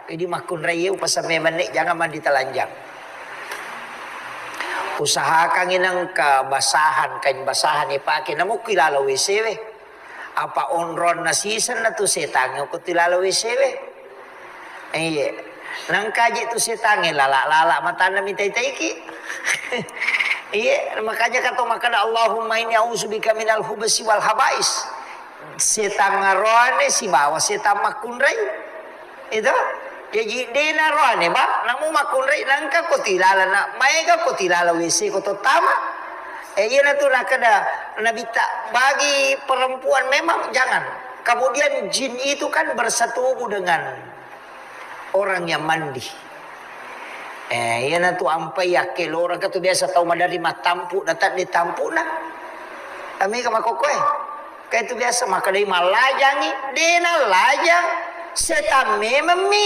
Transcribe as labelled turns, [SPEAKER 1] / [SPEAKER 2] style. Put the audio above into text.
[SPEAKER 1] Jadi makun raya pasame manik jangan mandi telanjang. Usahakan inang basahan kain basahan ipake namo kilala WC we. Apa onron na season na to setang ko tilala WC we. Iya. Nang kaji tu setang lala mata na mitay-tay ki. Iya, makanya kata makana Allahumma inni a'udzubika minal hubasi wal habais. Setang roane si bawa setang makunray. Itu jadi dena roane ba namu makunray nangka ko tilala na maiga ko tilala WC ko tama. Iya na tu nakada nabita bagi perempuan memang jangan. Kemudian jin itu kan bersatu dengan orang yang mandi. Iya na tu ampai yakin orang kata biasa tahu madari matampu datang ditampu na. Kami ka makokoy. Kaya itu biasa maka dari malajangi dena lajang setame memi